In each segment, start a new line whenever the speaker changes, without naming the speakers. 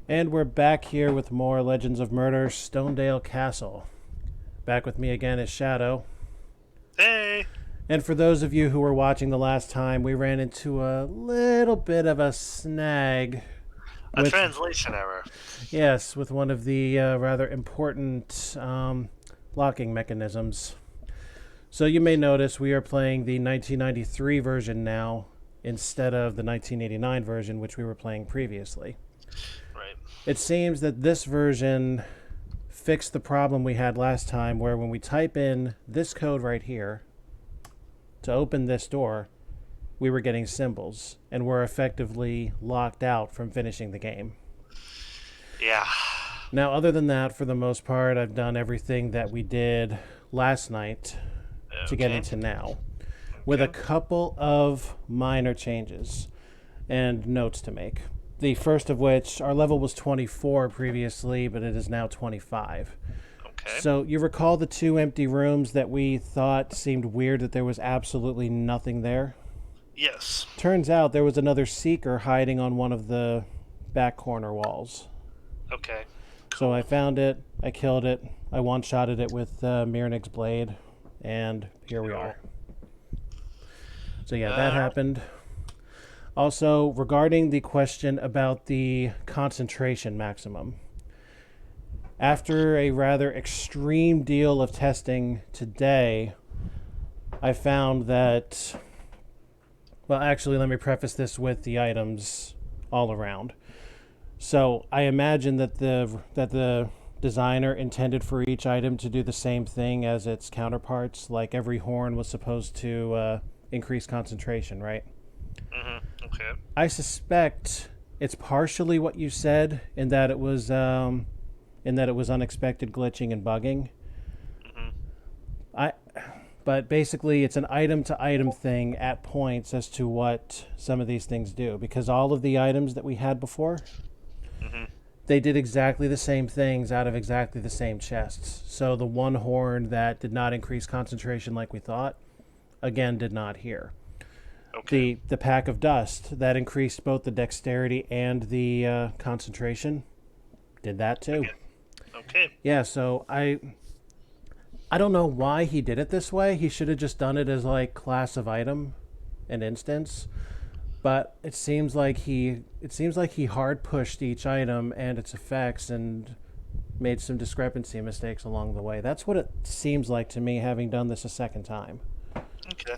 And we're back here with more Legends of Murder, Stonedale Castle. Back with me again is Shadow.
Hey!
And for those of you who were watching the last time, we ran into a little bit of a snag
A
with,
translation error.
yes, with one of the rather important locking mechanisms. So you may notice we are playing the 1993 version now instead of the 1989 version, which we were playing previously.
Right.
It seems that this version fixed the problem we had last time where when we type in this code right here to open this door, we were getting symbols and were effectively locked out from finishing the game.
Yeah.
Now, other than that, for the most part, I've done everything that we did last night to get into now, with a couple of minor changes and notes to make. The first of which, our level was 24 previously, but it is now 25.
Okay.
So you recall the two empty rooms that we thought seemed weird that there was absolutely nothing there?
Yes.
Turns out there was another seeker hiding on one of the back corner walls.
Okay.
So I found it, I killed it, I one-shotted it with Mirnig's blade, and here we are. So yeah, that happened. Also, regarding the question about the concentration maximum, after a rather extreme deal of testing today, I found that, well, actually, let me preface this with the items all around. So I imagine that the designer intended for each item to do the same thing as its counterparts, like every horn was supposed to increase concentration, right?
Okay.
I suspect it's partially what you said in that it was unexpected glitching and bugging. But basically it's an item to item thing at points as to what some of these things do, because all of the items that we had before, they did exactly the same things out of exactly the same chests. So the one horn that did not increase concentration like we thought, again, did not here.
Okay.
The pack of dust that increased both the dexterity and the concentration did that too.
Okay.
Yeah, so I don't know why he did it this way. He should have just done it as like class of item and instance. But it seems like he hard pushed each item and its effects and made some discrepancy mistakes along the way. That's what it seems like to me, having done this a second time.
Okay.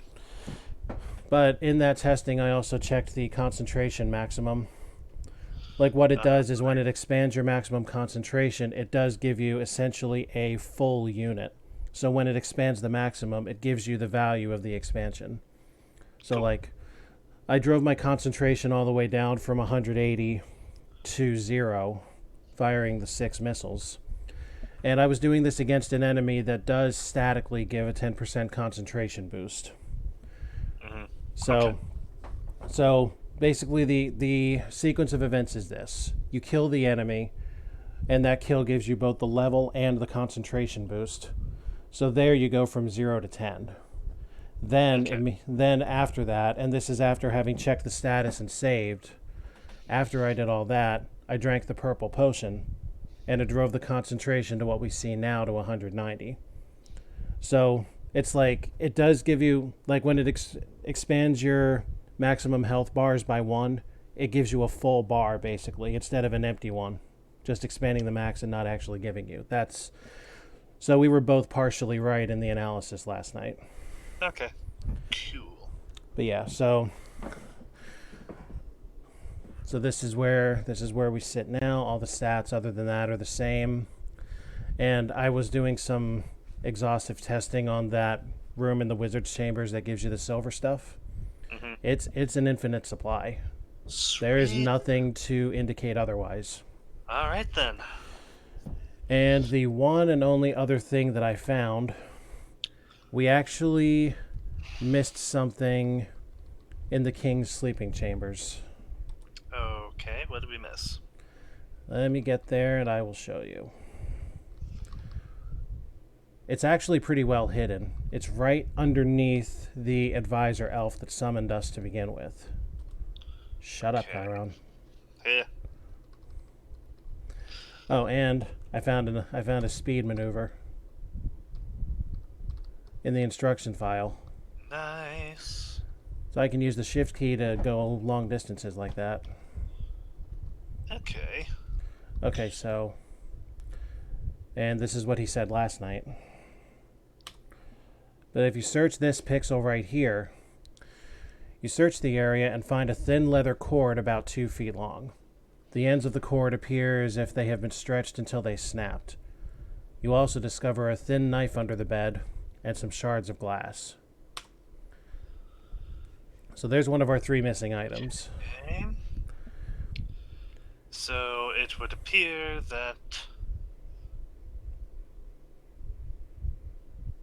But in that testing, I also checked the concentration maximum. Like what it does is when it expands your maximum concentration, it does give you essentially a full unit. So when it expands the maximum, it gives you the value of the expansion. So
Cool.
like, I drove my concentration all the way down from 180 to 0, firing the 6 missiles. And I was doing this against an enemy that does statically give a 10% concentration boost. So basically the sequence of events is this. You kill the enemy, and that kill gives you both the level and the concentration boost. So there you go from 0 to 10. Then after that, and this is after having checked the status and saved, after I did all that, I drank the purple potion, and it drove the concentration to what we see now to 190. So it's like, it does give you, like when it expands your maximum health bars by 1, it gives you a full bar basically, instead of an empty one. Just expanding the max and not actually giving you. So we were both partially right in the analysis last night.
Okay. Cool.
But yeah, so this is where we sit now. All the stats other than that are the same. And I was doing some exhaustive testing on that room in the wizard's chambers that gives you the silver stuff. It's an infinite supply.
Sweet.
There is nothing to indicate otherwise.
All right then.
And the one and only other thing that I found, we actually missed something in the king's sleeping chambers.
Okay. What did we miss?
Let me get there and I will show you. It's actually pretty well hidden. It's right underneath the advisor elf that summoned us to begin with. Shut up, Chiron.
Yeah.
Oh, and I found a speed maneuver in the instruction file.
Nice.
So I can use the shift key to go long distances like that.
Okay.
Okay, so... And this is what he said last night. But if you search this pixel right here, you search the area and find a thin leather cord about 2 feet long. The ends of the cord appear as if they have been stretched until they snapped. You also discover a thin knife under the bed and some shards of glass. So there's one of our 3 missing items.
Okay. So it would appear that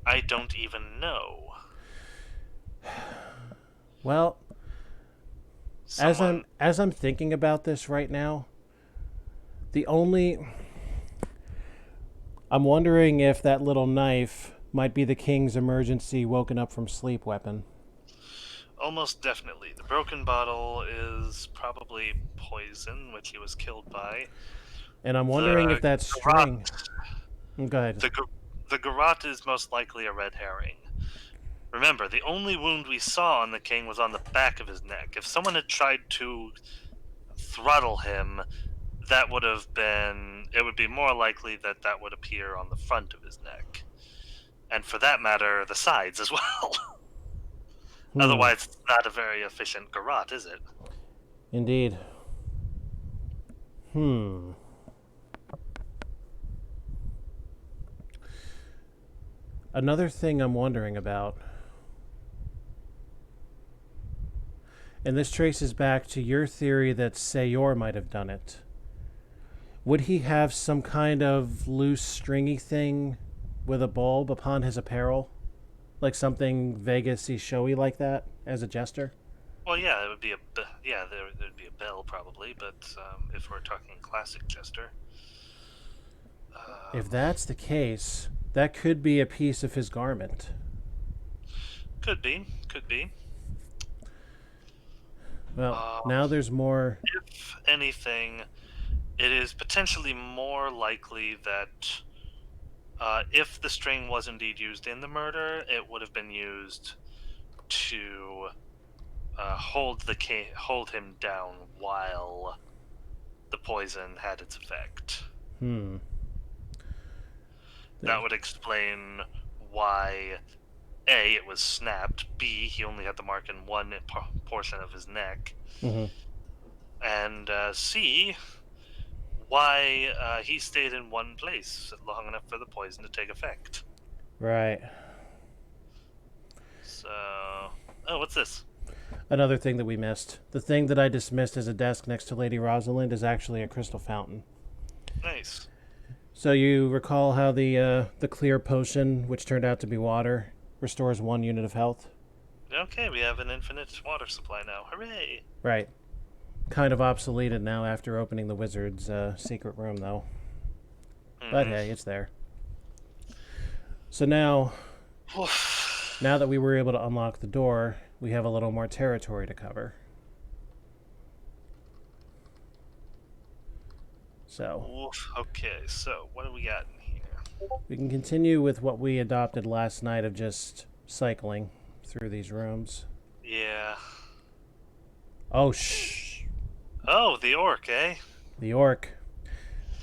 I don't even know.
Well,
Someone...
as I'm thinking about this right now, I'm wondering if that little knife might be the king's emergency woken up from sleep weapon.
Almost definitely. The broken bottle is probably poison, which he was killed by.
And I'm wondering if that string... Go ahead.
The garrote is most likely a red herring. Remember, the only wound we saw on the king was on the back of his neck. If someone had tried to throttle him, that would have been... It would be more likely that that would appear on the front of his neck. And for that matter, the sides as well. Otherwise, it's not a very efficient garrote, is it?
Indeed. Another thing I'm wondering about, and this traces back to your theory that Sayor might have done it. Would he have some kind of loose, stringy thing with a bulb upon his apparel? Like something Vegas-y showy like that as a jester?
Well, yeah, it would be there'd be a bell probably, but if we're talking classic jester,
If that's the case, that could be a piece of his garment.
could be.
Well, now there's more.
If anything, it is potentially more likely that if the string was indeed used in the murder, it would have been used to hold him down while the poison had its effect. That would explain why A, it was snapped, B, he only had the mark in one portion of his neck, and C, why he stayed in one place long enough for the poison to take effect.
Right.
So... Oh, what's this?
Another thing that we missed. The thing that I dismissed as a desk next to Lady Rosalind is actually a crystal fountain.
Nice.
So you recall how the clear potion, which turned out to be water, restores 1 unit of health?
Okay, we have an infinite water supply now. Hooray!
Right. Kind of obsoleted now after opening the wizard's secret room, though. But hey, it's there. So now that we were able to unlock the door, we have a little more territory to cover. So.
Okay, so what do we got in here?
We can continue with what we adopted last night of just cycling through these rooms.
Yeah.
Oh, shh.
Oh, the orc, eh?
The orc.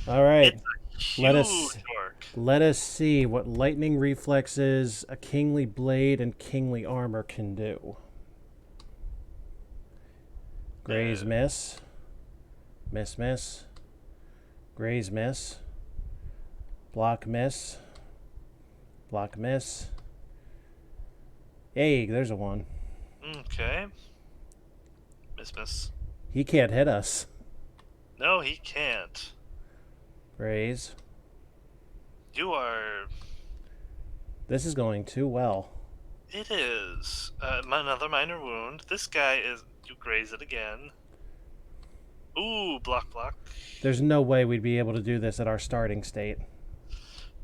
All right.
It's a huge orc.
Let us see what lightning reflexes, a kingly blade, and kingly armor can do. Graze miss. Miss. Graze miss. Block miss. Block miss. Hey, there's a 1.
Okay. Miss.
He can't hit us.
No, he can't.
Graze.
You are...
This is going too well.
It is. Another minor wound. This guy is... You graze it again. Ooh, block.
There's no way we'd be able to do this at our starting state.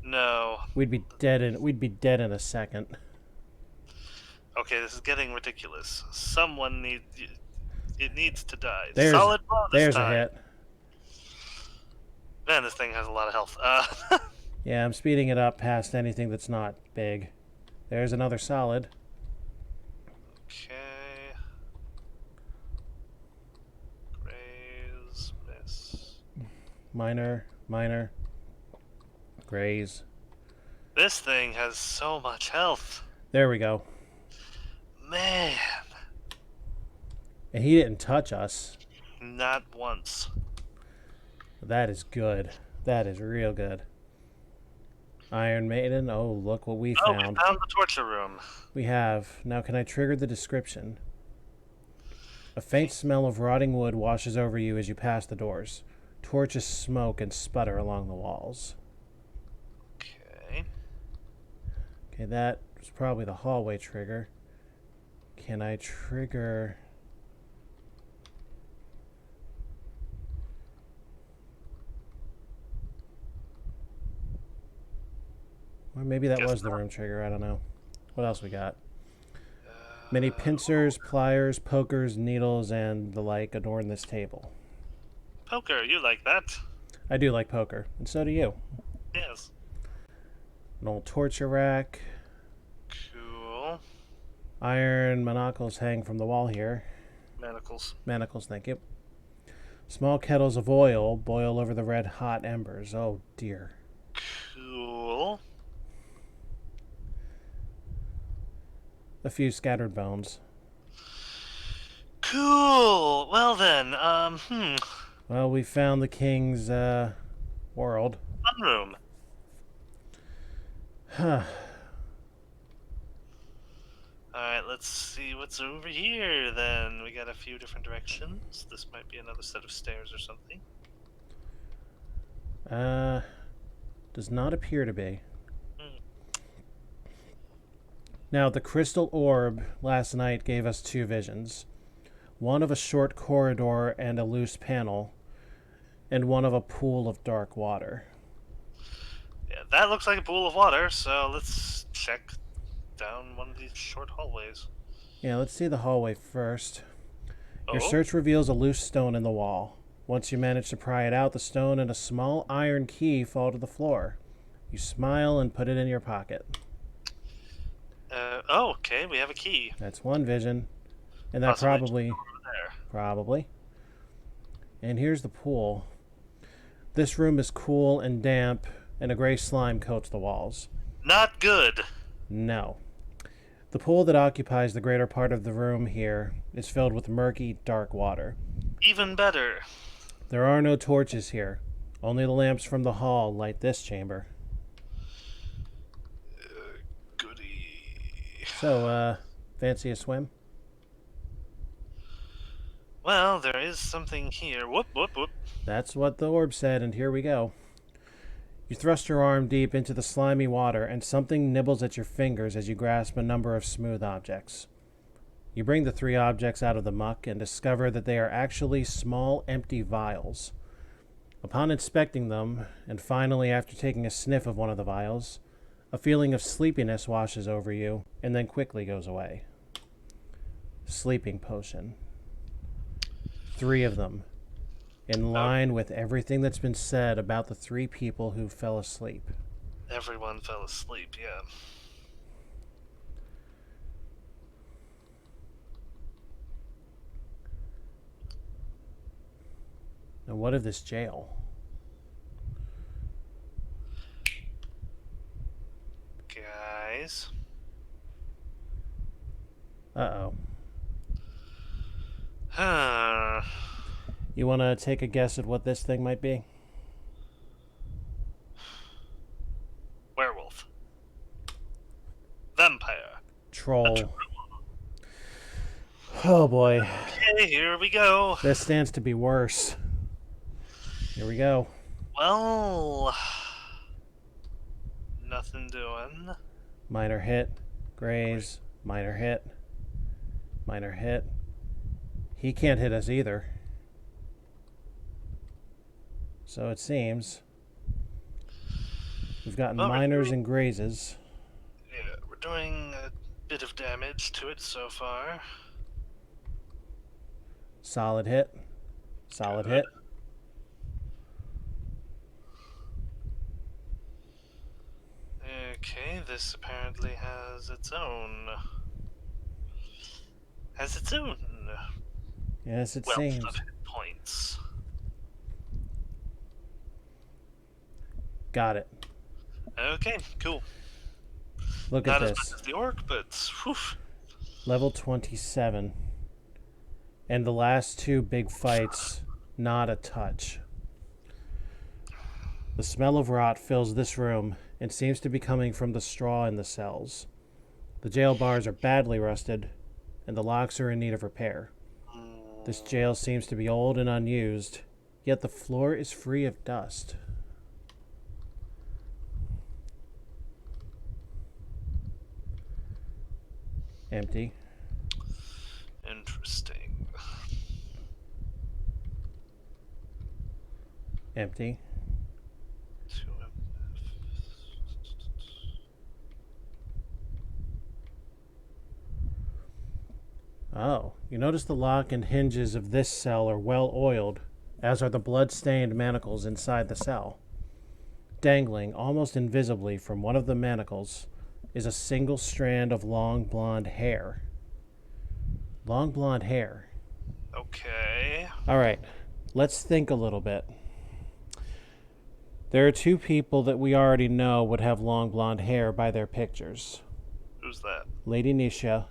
No.
We'd be dead in a second.
Okay, this is getting ridiculous. Someone needs... It needs to die.
There's
Solid blow this
there's
time.
a hit.
Man, this thing has a lot of health.
Yeah, I'm speeding it up past anything that's not big. There's another solid.
Okay. Graze, miss.
Minor, minor. Graze.
This thing has so much health.
There we go.
Man,
And he didn't touch us.
not once.
That is good. That is real good. Iron Maiden. Oh, look what we
Oh, we
found.
found the torture room.
We have. Now, can I trigger the description? A faint smell of rotting wood washes over you as you pass the doors. Torches smoke and sputter along the walls.
Okay.
Okay, that was probably the hallway trigger. Can I trigger... Or maybe that was the room trigger. I don't know. What else we got? Many pincers, pliers, pokers, needles, and the like adorn this table.
Poker, you like that?
I do like poker, and so do you.
Yes.
An old torture rack.
Cool.
Iron manacles hang from the wall here.
Manacles.
Manacles, thank you. Small kettles of oil boil over the red-hot embers. Oh, dear.
Cool.
A few scattered bones.
Cool. Well then,
Well, we found the king's, world.
fun room.
Huh.
Alright, let's see what's over here then. We got a few different directions. This might be another set of stairs or something.
Does not appear to be. Now, the crystal orb last night gave us two visions. One of a short corridor and a loose panel, and one of a pool of dark water.
Yeah, that looks like a pool of water, so let's check down one of these short hallways.
Yeah, let's see the hallway first. Your
Oh,
search reveals a loose stone in the wall. Once you manage to pry it out, the stone and a small iron key fall to the floor. You smile and put it in your pocket.
oh, okay, we have a key.
That's one vision. And that
Possibly
probably...
over there.
Probably. And here's the pool. This room is cool and damp, and a gray slime coats the walls.
Not good.
No. The pool that occupies the greater part of the room here is filled with murky, dark water.
Even better.
There are no torches here. Only the lamps from the hall light this chamber.
Goody.
So, fancy a swim?
Well, there is something here. Whoop, whoop, whoop.
That's what the orb said, and here we go. You thrust your arm deep into the slimy water, and something nibbles at your fingers as you grasp a number of smooth objects. You bring the three objects out of the muck and discover that they are actually small, empty vials. Upon inspecting them, and finally after taking a sniff of one of the vials, a feeling of sleepiness washes over you, and then quickly goes away. Sleeping potion. 3 of them, in line with everything that's been said about the 3 people who fell asleep.
Everyone fell asleep, yeah.
And what of this jail?
Guys.
Uh-oh.
Huh.
You want to take a guess at what this thing might be?
Werewolf. Vampire.
Troll. Oh boy.
Okay, here we go.
This stands to be worse. Here we go.
Well, nothing doing.
Minor hit. Graze. Minor hit. Minor hit. He can't hit us either. So it seems we've gotten minors and grazes.
Yeah, we're doing a bit of damage to it so far.
Solid hit. Solid hit.
Okay, this apparently has its own. Has its own
Yes, it
wealth
seems.
of hit points.
Got it.
Okay, cool.
Look at
Not as much
this.
as the orc, but whew.
Level 27. And the last two big fights, not a touch. The smell of rot fills this room and seems to be coming from the straw in the cells. The jail bars are badly rusted, and the locks are in need of repair. This jail seems to be old and unused, yet the floor is free of dust. Empty.
Interesting.
Empty. Oh, you notice the lock and hinges of this cell are well oiled, as are the blood-stained manacles inside the cell. Dangling almost invisibly from one of the manacles is a single strand of long blonde hair. Long blonde hair.
Okay.
All right, let's think a little bit. There are two people that we already know would have long blonde hair by their pictures.
Who's that?
Lady Nisha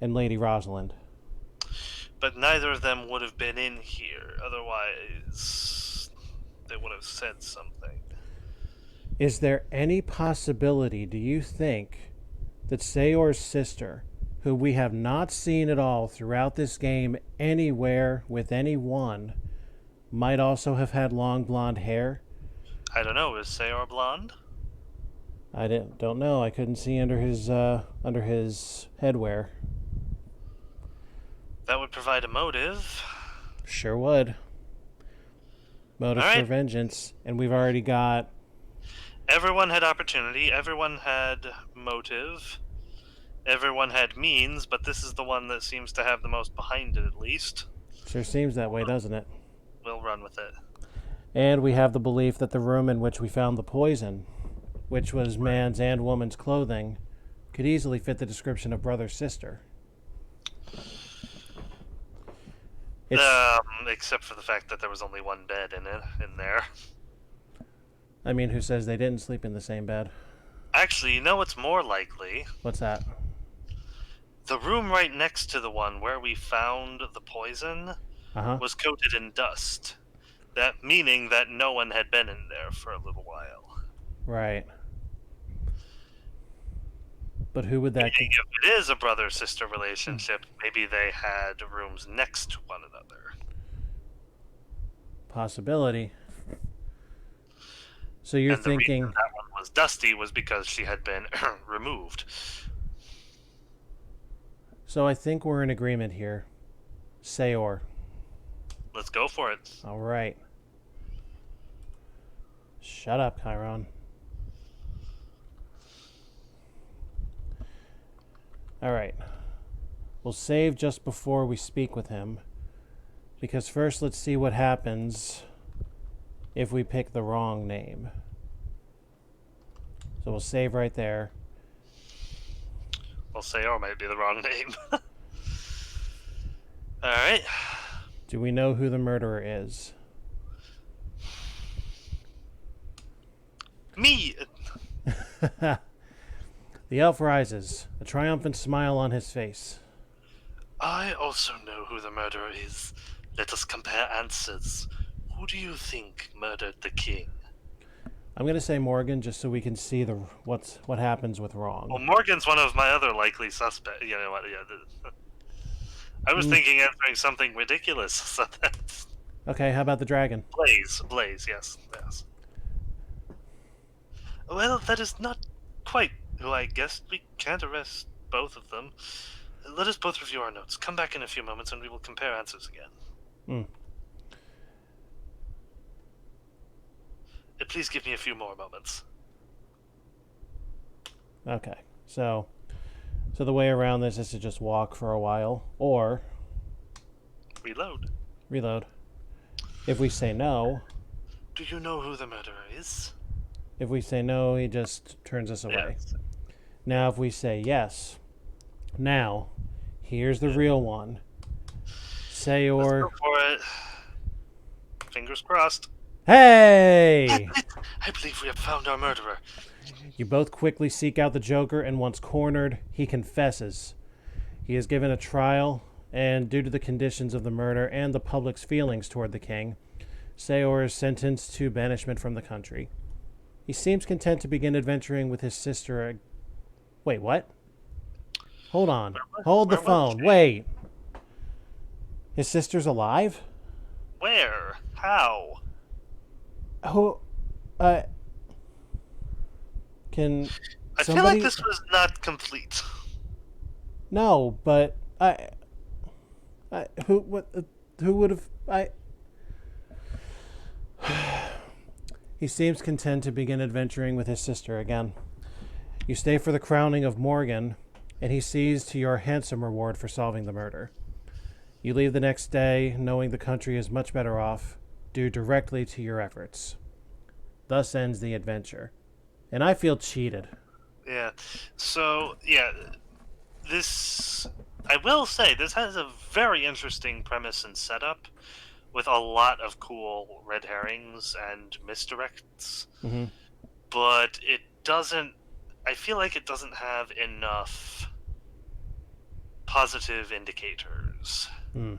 and Lady Rosalind.
But neither of them would have been in here. Otherwise, they would have said something.
Is there any possibility, do you think, that Sayor's sister, who we have not seen at all throughout this game anywhere with anyone, might also have had long blonde hair?
I don't know. Is Sayor blonde?
I don't know. I couldn't see under his headwear.
That would provide a motive.
Sure would. Motive
All
for
right.
vengeance, and we've already got.
Everyone had opportunity. Everyone had motive. Everyone had means, but this is the one that seems to have the most behind it, at least.
Sure seems that way, doesn't it?
We'll run with it.
And we have the belief that the room in which we found the poison, which was man's and woman's clothing, could easily fit the description of brother-sister.
Except for the fact that there was only one bed in there.
I mean, who says they didn't sleep in the same bed?
Actually, you know what's more likely?
What's that?
The room right next to the one where we found the poison was coated in dust. That meaning that no one had been in there for a little while.
Right. But who would that
Meaning if it is a brother-sister relationship, maybe they had rooms next to one another.
Possibility. So you're
And the
thinking
reason that one was dusty was because she had been removed.
So I think we're in agreement here. Sayor.
Let's go for it.
All right. Shut up, Chiron. All right. We'll save just before we speak with him, because first let's see what happens if we pick the wrong name. So we'll save right there.
Well, Sayor might be the wrong name. Alright.
Do we know who the murderer is?
Me!
The elf rises, a triumphant smile on his face.
I also know who the murderer is. Let us compare answers. Who do you think murdered the king?
I'm going to say Morgan just so we can see what happens with wrong.
Well, Morgan's one of my other likely suspects. You know what? Yeah, I was thinking answering something ridiculous. So that's...
Okay, how about the dragon?
Blaze, yes. Well, that is not quite who I guessed. We can't arrest both of them. Let us both review our notes. Come back in a few moments and we will compare answers again. Please give me a few more moments.
Okay, so the way around this is to just walk for a while, or
Reload.
If we say no...
Do you know who the murderer is?
If we say no, he just turns us away.
Yes.
Now, if we say yes, now, here's the real one.
Let's
Sayor.
go for it. Fingers crossed.
Hey!
I believe we have found our murderer.
You both quickly seek out the Joker, and once cornered, he confesses. He is given a trial, and due to the conditions of the murder and the public's feelings toward the king, Sayor is sentenced to banishment from the country. He seems content to begin adventuring with his sister. Wait, what? Hold on. Hold the
where was
phone.
she?
Wait. His sister's alive?
Where? How?
Who? Can
I feel
somebody?
like this was not complete.
No, but who? What? Who would have? He seems content to begin adventuring with his sister again. You stay for the crowning of Morgan, and he sees to your handsome reward for solving the murder. You leave the next day, knowing the country is much better off, due directly to your efforts. Thus ends the adventure. And I feel cheated.
Yeah. So, yeah, this... I will say, this has a very interesting premise and setup, with a lot of cool red herrings and misdirects.
Mm-hmm.
But it doesn't... I feel like it doesn't have enough positive indicators.
Mm.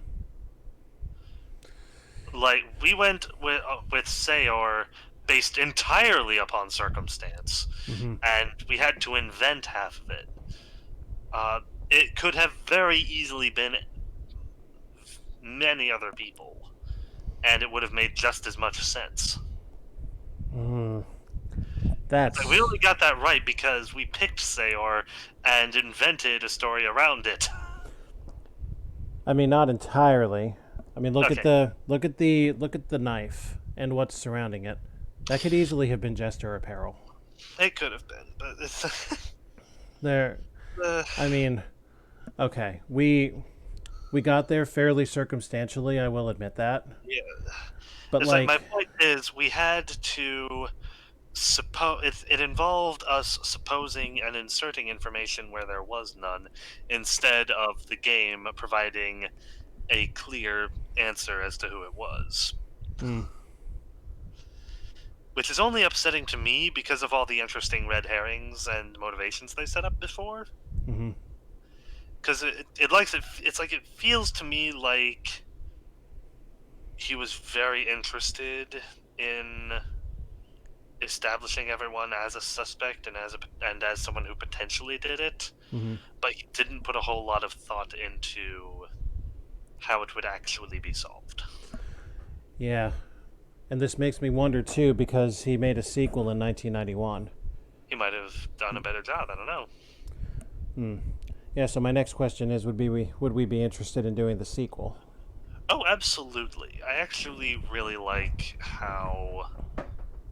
Like, we went with Sayor based entirely upon circumstance,
Mm-hmm.
and we had to invent half of it. It could have very easily been many other people, and it would have made just as much sense.
Mm. That's...
We only got that right because we picked Sayor and invented a story around it.
I mean, not entirely. I mean, look
Okay.
at the knife and what's surrounding it. That could easily have been jester apparel.
It could have been, but it's...
There, I mean, okay, we got there fairly circumstantially. I will admit that.
Yeah.
But
It's
like,
my point is, we had to it involved us supposing and inserting information where there was none, instead of the game providing a clear answer as to who it was.
mm,
Which is only upsetting to me because of all the interesting red herrings and motivations they set up before.
mm-hmm.
Because it's like it feels to me like he was very interested in establishing everyone as a suspect and as someone who potentially did it,
Mm-hmm.
but he didn't put a whole lot of thought into how it would actually be solved.
Yeah, and this makes me wonder too because he made a sequel in 1991.
He might have done a better job. I don't know.
Hmm. Yeah. So my next question is: would we be interested in doing the sequel?
Oh, absolutely. I actually really like how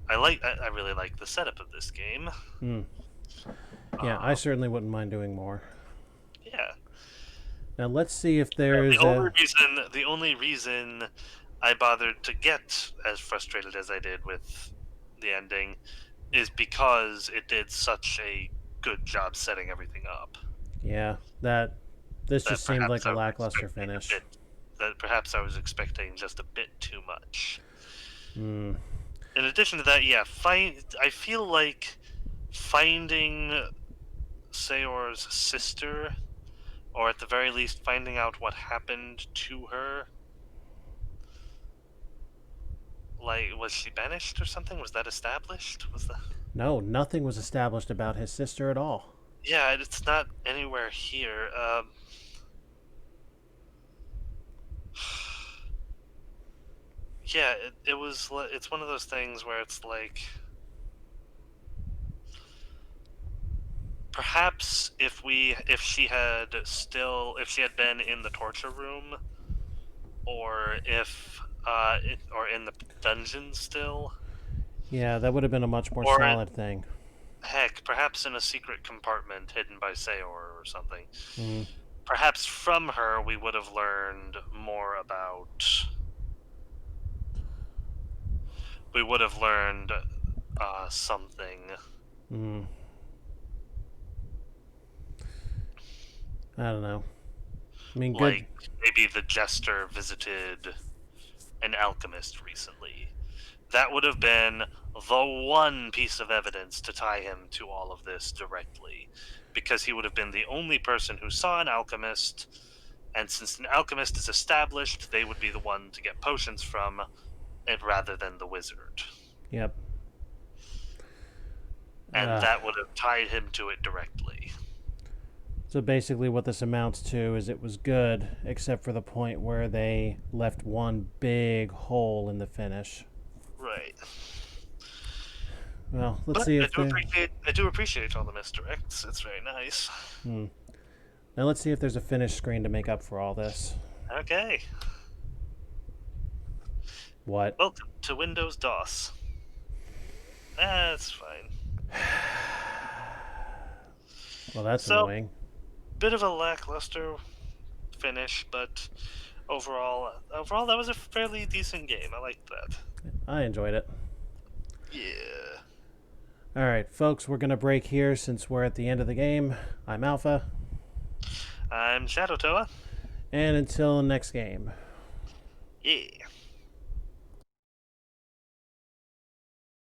I really like the setup of this game.
Hmm. Yeah, I certainly wouldn't mind doing more.
Yeah.
Now let's see if there is
The only reason I bothered to get as frustrated as I did with the ending is because it did such a good job setting everything up.
Yeah, this just seemed like a lackluster finish.
That perhaps I was expecting just a bit too much.
Mm.
In addition to that, yeah, I feel like finding Sayor's sister, or at the very least finding out what happened to her. Like, was she banished or something? Was that established?
No, nothing was established about his sister at all.
Yeah, it's not anywhere here. Yeah, it's one of those things where it's like, perhaps if she had been in the torture room, or or in the dungeon still.
Yeah, that would have been a much more solid thing.
Heck, perhaps in a secret compartment hidden by Sayor or something.
Mm.
Perhaps from her we would have learned more about... We would have learned something.
Mm. I don't know. I mean, good.
Like, maybe the Jester visited an alchemist recently. That would have been the one piece of evidence to tie him to all of this directly, because he would have been the only person who saw an alchemist, and since an alchemist is established, they would be the one to get potions from it rather than the wizard.
Yep.
And that would have tied him to it directly.
So basically, what this amounts to is it was good, except for the point where they left one big hole in the finish.
Right.
Well, let's
But
see
I
if
do
they.
appreciate I do appreciate all the misdirects. It's very nice.
Hmm. Now let's see if there's a finish screen to make up for all this.
Okay.
What?
Welcome to Windows DOS. That's fine.
Well, that's
So,
annoying.
bit of a lackluster finish, but overall that was a fairly decent game. I liked that.
I enjoyed it.
Yeah.
All right, folks, we're going to break here since we're at the end of the game. I'm Alpha.
I'm Shadow Toa.
And until next game.
Yeah.